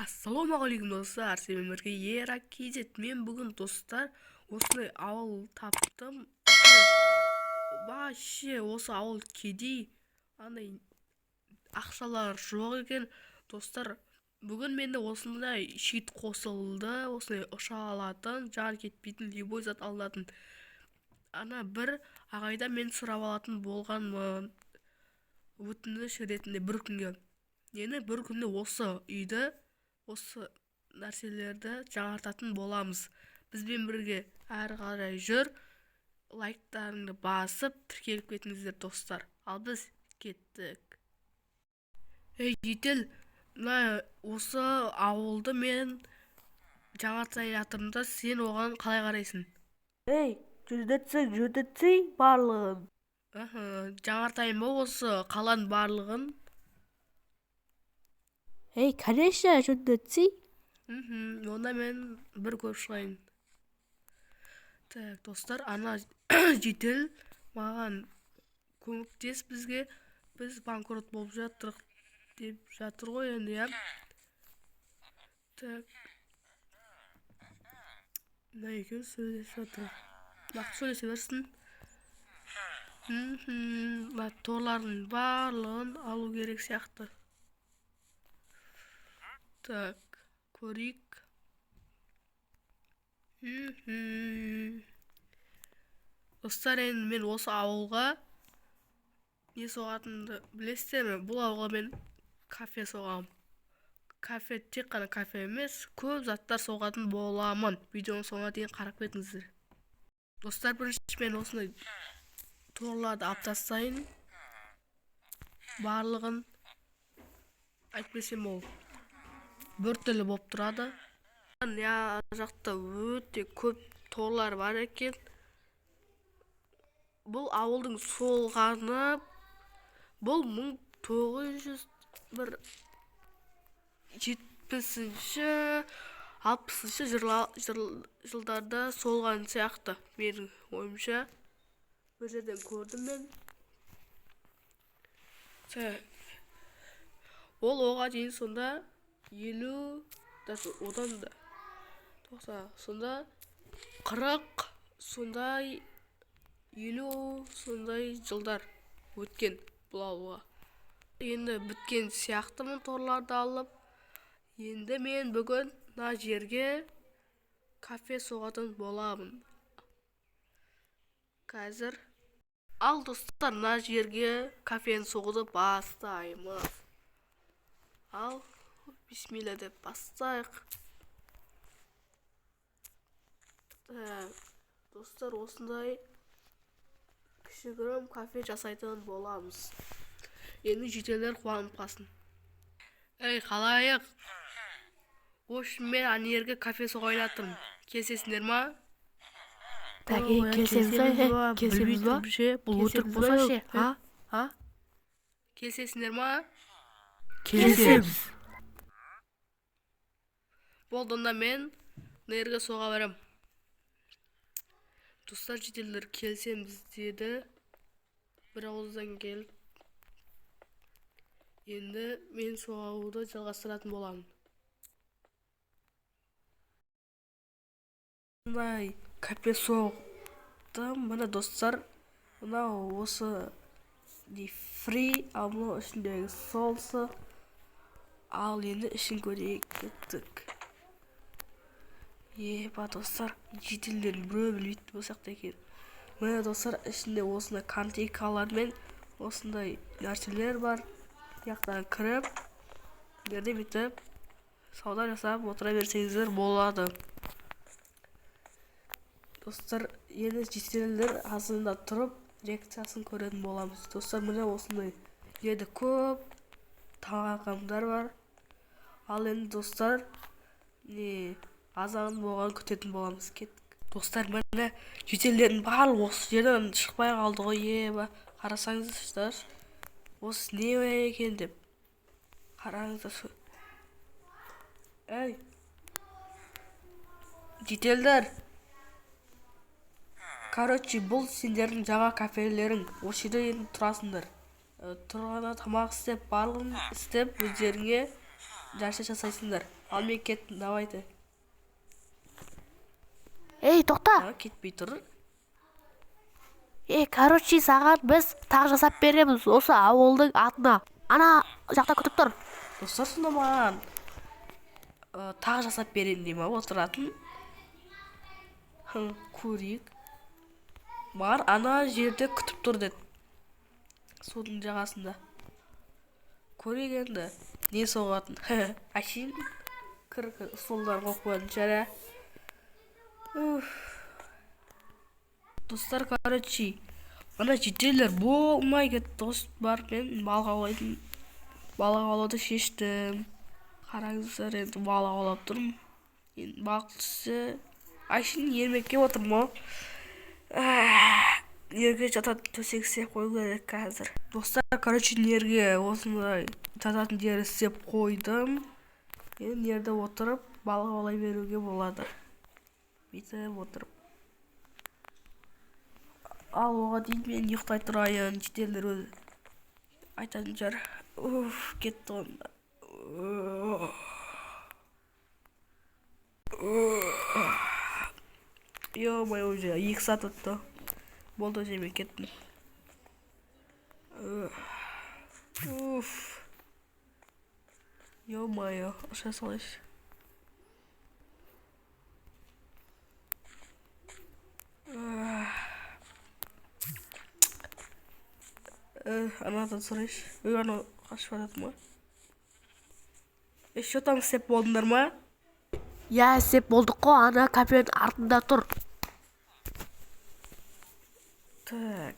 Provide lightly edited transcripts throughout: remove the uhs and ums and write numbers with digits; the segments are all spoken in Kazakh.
Ассалаумағалейкум достар, сенімен бірге Ерак KZ. Мен бүгін достар осындай ауыл таптым. Вообще осы ауыл кедей, андай ақшалар жоқ екен достар. Бүгін менде осындай щит қосылды, осындай ұша алатын, жан кетпейтін, любой зат алатын. Ана бір ағайда мен сұрап алатын болғанмын өтініш ретінде бір күнге. Енді бір күнде осы үйді, осы нәрселерді жаңартатын боламыз. Бізбен бірге әрі қарай жүр. Лайктарыңды басып тіркеліп кетіңіздер достар. Ал біз кеттік. Ей жедел, мына осы ауылды мен жаңартайын жатырмын да, сен оған қалай қарайсың? Ей, жүдетсің барлығын. Жаңартайын ба осы қаланың барлығын? Ей, конечно, жүдетсің. Онда мен бір көріп шығайын. Так, достар, ана жедел маған көмектес бізге. Біз банкрот болып жатырық деп жатыр ғой енді, я. Так. Мына екеуі сөйлесіп жатыр. Нақты сөйлесе берсін. Торлардың барлығын алу керек сияқты. Так, көрейік. Достар, енді мен осы ауылға не соғатынды білесіздер ме? Бұл ауылға мен кафе соғам. Кафе тек қана кафе емес, көп заттар соғатын боламын. Видеоның соңына дейін қарап кетіңіздер. Достар, бірінші мен осындай торларды алып тастайын. Барлығын айтпесем ол бір түрлі болып тұрады. Я жақта өте көп торлар бар екен. Бұл ауылдың солғаны, бұл 1970-60 жылдарда солған сияқты, менің ойымша. Бір жерден көрдім мен. Ол оға дейін сонда 50, одан да 90, сонда 40, сондай 50, сондай жылдар өткен бұл ауылға. Енді біткен сияқтымын торларды алып. Енді мен бүгін мына жерге кафе соғатын боламын. Қазір. Ал достар, мына жерге кафені соғуды бастаймыз. Ал, бисмилля деп бастайық. Достар, осындай кішігірім кафе жасайтын боламыз. Енді жителер қуанып қалсын. Ей, қалайық? Общем, мен ана жерге кафе соғайын жатырмын. Келісесіңдер ма? Келісеміз ба? Бұл өтірік болса ше, келісесіңдер ма? Келісеміз. Болды, онда мен мына жерге соға берем. Достар, жителер келісеміз деді. Bir ауыздан келіп. Енді мен соғуды жалғастыратын боламын. Мынай кафе соқтым. Мына достар, мына осы фри, ал мұны ішіндегі солсы. Ал енді ішін көрейік, кеттік. Еба достар, жителдерін біреу білмейді болсақ та екен. Мына достар, ішінде осындай кантикалар мен осындай нәрселер бар. Яқтан кіріп, жерде бітіп, сауда жасап отыра берсеңіздер болады. Достар, енді жителдер азында тұрып, реакциясын көретін боламыз. Достар, міне осындай жерде көп тағамдар бар. Ал енді достар, азан болған күтетін боламыз. Кеттік. Достар, міне жителдердің барлығы осы жерден шықпай қалды ғой. Еба, қарасаңыздар, осы не екен деп қараңыздар. Әй, жителдер, короче, бұл сендердің жаңа кафелерің. Осы жерде енді тұрасыңдар. Тұрғанда тамақ істеп, барлығын істеп, өздеріңе жарыса жасайсыңдар. Ал мен кеттім, давайте. Ей, тоқта. Кетпей тұр. Короче, саған біз тақ жасап береміз осы ауылдың атына. Ана жақта күтіп тұр. Достар, сонда маған тағы жасап берейін дей ма отыратын? Көрейік. Маған ана жерде күтіп тұр деді. Судың жағасында. Көрейік енді. Не соғатын? Әшейін кір столдарын қойып қойатын жара. Достар, короче, ана жетелер болмай кетті. Достар, мен балық аулауды шештім. Қараңыздар, енді балық аулап тұрмын. Енді балық түссе әшейін ермекке отырмын. Нерге жататын төсек істеп қою керек қазір. Достар, короче, нерге осындай жататын жер істеп қойдым. Енді нерде отырып балық аулай беруге болады. Бүйтіп отырып. Ал оған дейін мен ұйықтай тұрайын. Жетелер өзі айтатын жар. Кетті онда. Ё-моё, уже 2 саат өтті. Болды, уже мен кеттім. Ё-моё, аша салайшы. Анадан сұрайшы. Ана қашып жатады ма? Что там істеп болдыңдар ма? Я, істеп болдық қой, ана кафенің артында тұр. Так.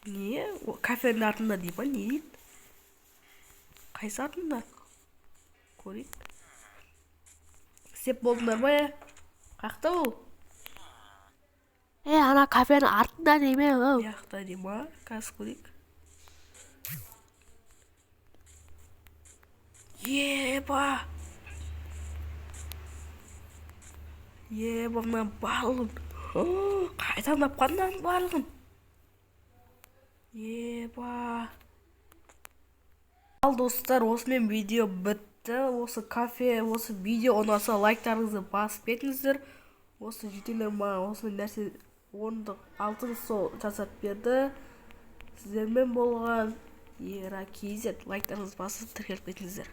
Не? Кафенің артында дей ба? Не дейді? Қайсы артында? Көрейік. Істеп болдыңдар ма? Қақта ол? Ана кафенің артында неме? Яқта дей ма? Қазір көрейік. Еба! Еба, мына балығын. Қайдан тапқаннан балығын? Еба! Ал достар, осымен видео бітті. Осы кафе, осы видео ұнаса лайктарыңызды басып кетіңіздер. Осы жетелер маған осымен нәрсе орындық алтын сол жасап берді. Сіздермен болған Ера KZ лайктарыңызды басып тіркеліп кетіңіздер.